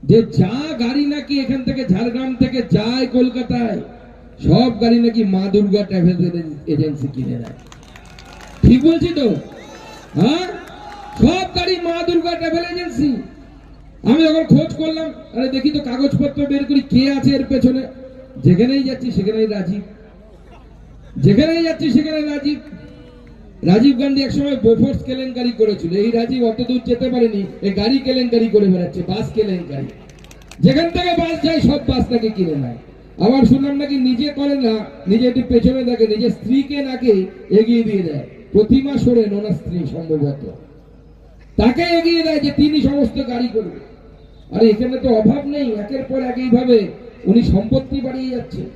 যে যা গাড়ি নাকি এখান থেকে ঝাড়গ্রাম থেকে যায় কলকাতায়, সব গাড়ি নাকি মা দুর্গা ট্রাভেল এজেন্সি কিনে নেয়। ঠিক বলছি তো? হ্যাঁ, সব গাড়ি মা দুর্গা ট্রাভেল এজেন্সি। আমি যখন খোঁজ করলাম, আরে দেখি তো কাগজপত্র বের করি, কে আছে এর পেছনে। যেখানেই যাচ্ছি সেখানেই রাজীব, যেখানেই যাচ্ছি সেখানে রাজীব। রাজীব গান্ধী একসময় বোফোর্স কেলেঙ্কারি করেছিল, এই রাজীব অত দূর যেতে পারেনি, এই গাড়ি কেলেঙ্কারি করে বেড়াচ্ছে, বাস কেলেঙ্কারি। যেখান থেকে বাস যায় সব বাস তাকে কিনে নেয়। আবার শুনলাম নাকি নিজে করে না, নিজে একটু পেছনে থাকে, নিজের স্ত্রীকে নাকি এগিয়ে দিয়ে দেয়। প্রতিমা সোরেন ওনার স্ত্রী সম্ভবত, তাকে এগিয়ে দেয় যে তিনি সমস্ত গাড়ি করবে। আর এখানে তো অভাব নেই, একের পর এক এইভাবে উনি সম্পত্তি বাড়িয়ে যাচ্ছেন,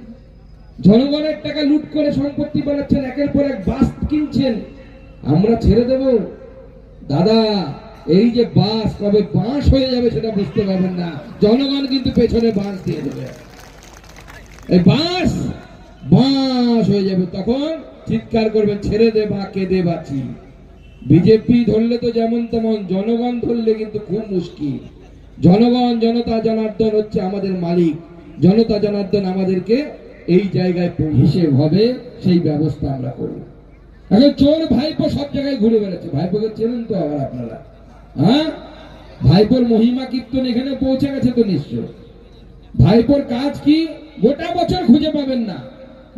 জনগণের টাকা লুট করে সম্পত্তি বাড়াচ্ছেন, একের পর এক বাস কিনছেন। আমরা ছেড়ে দেব দাদা? এই যে বাস কবে বাঁশ হয়ে যাবে সেটা বুঝতে পারবেন না, জনগণ কিন্তু পেছনে বাঁশ দিয়ে দেবে। এই বাঁশ বাঁশ হয়ে যাবে, তখন চিৎকার করবেন ছেড়ে দে বা কেঁদে বাঁচি। বিজেপি ধরলে তো যেমন তেমন, জনগণ ধরলে কিন্তু খুব মুশকিল। জনগণ, জনতা জনার্দন হচ্ছে আমাদের মালিক, জনতা জনার্দন আমাদেরকে এই জায়গায় হিসেব হবে, সেই ব্যবস্থা আমরা করব। এখন চোর ভাইপো সব জায়গায় ঘুরে বেড়াচ্ছে, ভাইপোকে চেনেন তো আবার আপনারা? হ্যাঁ, ভাইপোর মহিমা কীর্তন এখানে পৌঁছে গেছে তো নিশ্চয়। ভাইপোর কাজ কি গোটা বছর খুঁজে পাবেন না,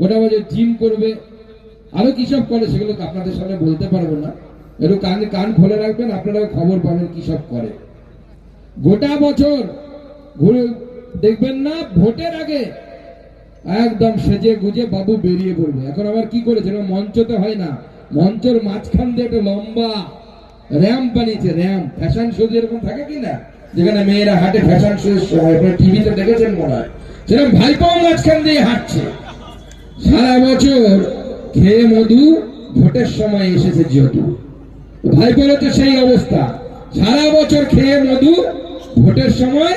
গোটা বছর জিম করবে, আরো কি সব করে সেগুলো আপনাদের সামনে বলতে পারবো না, একটু কান খোলে রাখবেন, আপনারা খবর পাবেন কি সব করে। গোটা বছর ঘুরে দেখবেন না, ভোটের আগে একদম সেজে গুজে বাবু বেরিয়ে পড়বে। এখন আবার কি করেছে, মঞ্চতে হয় না, মঞ্চের মাঝখান দিয়ে একটা লম্বা র্যাম্প বানিয়েছে, র্যাম্প। ফ্যাশন শো যেরকম থাকে কিনা, যেখানে মেয়েরা হাঁটে ফ্যাশন শো সময়, আপনারা টিভিতে দেখেছেন মনে হয়, সেরকম ভাইপাও মাঝখান দিয়ে হাঁটছে। সারা বছর খেয়ে মধু, ভোটের সময় এসেছে যদু। ভাইপোর হচ্ছে সেই অবস্থা, সারা বছর খেয়ে মধু, ভোটের সময়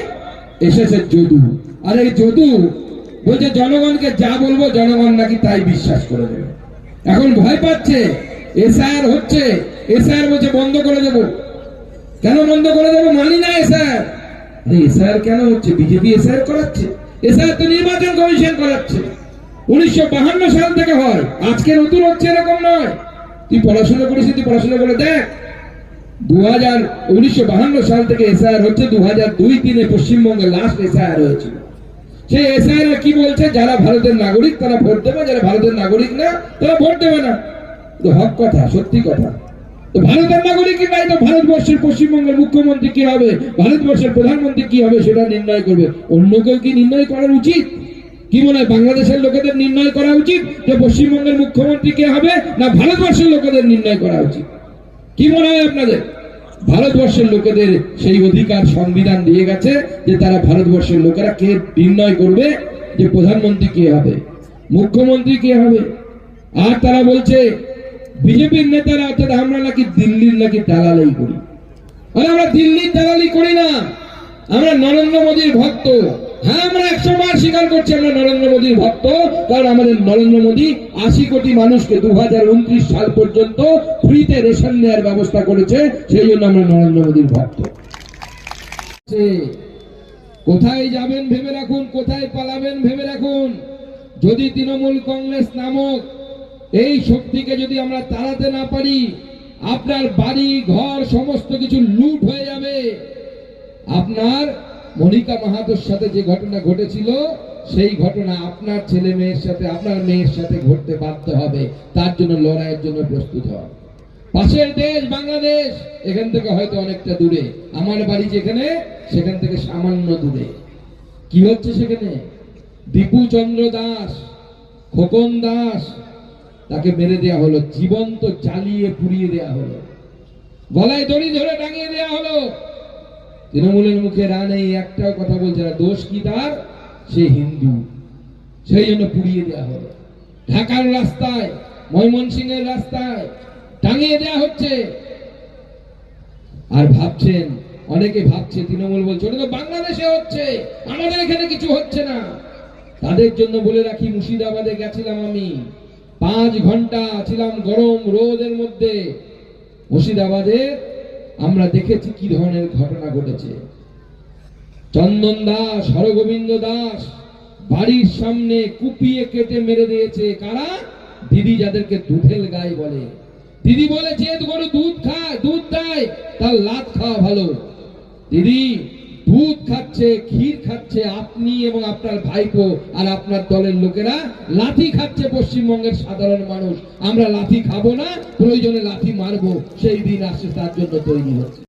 এসেছে যদু। আর এই যদু বলছে জনগণকে যা বলবো জনগণ নাকি তাই বিশ্বাস করে দেবে। এখন ভয় পাচ্ছে, এসআইআর হচ্ছে, এসআইআর বলছে বন্ধ করে দেব। কেন বন্ধ করে দেবো? মানি না এসআইআর। এসআইআর কেন হচ্ছে? বিজেপি এসআইআর করাচ্ছে। এসআইআর তো নির্বাচন কমিশন করাচ্ছে, 1952 সাল থেকে হয়, আজকে নতুন হচ্ছে এরকম নয়। তুই পড়াশোনা করেছিস, তুই পড়াশোনা করে দেখ, 1952 সাল থেকে এসআইআর হচ্ছে। 2002-03 পশ্চিমবঙ্গে লাস্ট এসআইআর হয়েছিল। সেই এসআইআর কি বলছে, যারা ভারতের নাগরিক তারা ভোট দেবে, যারা ভারতের নাগরিক না তারা ভোট দেবে না। তো হক কথা, সত্যি কথা। তো ভারতের নাগরিক নাই তো ভারতবর্ষের পশ্চিমবঙ্গের মুখ্যমন্ত্রী কি হবে, ভারতবর্ষের প্রধানমন্ত্রী কি হবে সেটা নির্ণয় করবে। অন্য কেউ কি নির্ণয় করার উচিত? কি মনে হয়, বাংলাদেশের লোকেদের নির্ণয় করা উচিত যে পশ্চিমবঙ্গের মুখ্যমন্ত্রী কে হবে, না ভারতবর্ষের লোকেদের নির্ণয় করা উচিত? কি মনে হয় আপনাদের? ভারতবর্ষের লোকেদের সেই অধিকার সংবিধান দিয়ে গেছে যে তারা ভারতবর্ষের লোকেরা কে নির্ণয় করবে যে প্রধানমন্ত্রী কে হবে, মুখ্যমন্ত্রী কে হবে। আর তারা বলছে বিজেপির নেতারা, অর্থাৎ আমরা নাকি দিল্লির নাকি দালালি করি। আর আমরা দিল্লির দালালি করি না, আমরা নরেন্দ্র মোদীর ভক্ত। হ্যাঁ, আমরা 100 বার স্বীকার করছি আমরা নরেন্দ্র মোদীর ভক্ত, কারণ আমাদের নরেন্দ্র মোদী 80 কোটি মানুষকে 2029 সাল পর্যন্ত ফ্রিতে রেশন দেওয়ার ব্যবস্থা করেছে, সেই জন্য আমরা নরেন্দ্র মোদীর ভক্ত। কোথায় যাবেন ভেবে রাখুন, কোথায় পালাবেন ভেবে রাখুন। যদি তৃণমূল কংগ্রেস নামক এই শক্তিকে যদি আমরা তাড়াতে না পারি, আপনার বাড়ি ঘর সমস্ত কিছু লুট হয়ে যাবে। আপনার মনিকা মাহাতোর সাথে যে ঘটনা ঘটেছিল, সেই ঘটনা আপনার ছেলে মেয়ের সাথে, আপনার মেয়ের সাথে ঘটতে বাধ্য হবে। তার জন্য লড়াইয়ের জন্য প্রস্তুত হন। পাশের দেশ বাংলাদেশ, এখান থেকে হয়তো অনেকটা দূরে, আমার বাড়ি যেখানে সেখান থেকে সামান্য দূরে। কি হচ্ছে সেখানে? দীপু চন্দ্র দাস, খোকন দাস, তাকে মেরে দেয়া হলো, জীবন্ত জ্বালিয়ে পুড়িয়ে দেয়া হলো, গলায় দড়ি ধরে টাঙিয়ে দেয়া হলো। তৃণমূলের মুখে রা নেই, একটাও কথা বলছে না। দোষ কি তার? সে হিন্দু, সেই জন্য পুড়িয়ে দেওয়া হলো। ঢাকার রাস্তায়, ময়মনসিংহের রাস্তায় টাঙিয়ে দেওয়া হচ্ছে। আর ভাবছেন, অনেকে ভাবছে তৃণমূল বলছে ওটা তো বাংলাদেশে হচ্ছে, আমাদের এখানে কিছু হচ্ছে না। তাদের জন্য বলে রাখি, মুর্শিদাবাদে গেছিলাম আমি, 5 ঘন্টা ছিলাম গরম রোদের মধ্যে। মুর্শিদাবাদে আমরা দেখেছি কি ধরনের ঘটনা ঘটেছে। চন্দন দাস, হরগোবিন্দ দাস বাড়ির সামনে কুপিয়ে কেটে মেরে দিয়েছে। কারা? দিদি যাদেরকে দুধেল গায়ে বলে। দিদি বলে যে গরু দুধ খায়, দুধ দেয়, তার লাত খাওয়া ভালো। দিদি দুধ খাচ্ছে, ক্ষীর খাচ্ছে, আপনি এবং আপনার ভাইপো আর আপনার দলের লোকেরা লাথি খাচ্ছে। পশ্চিমবঙ্গের সাধারণ মানুষ আমরা লাথি খাবো না, প্রয়োজনে লাথি মারবো, সেই দিন আসছে, তার জন্য তৈরি হচ্ছে।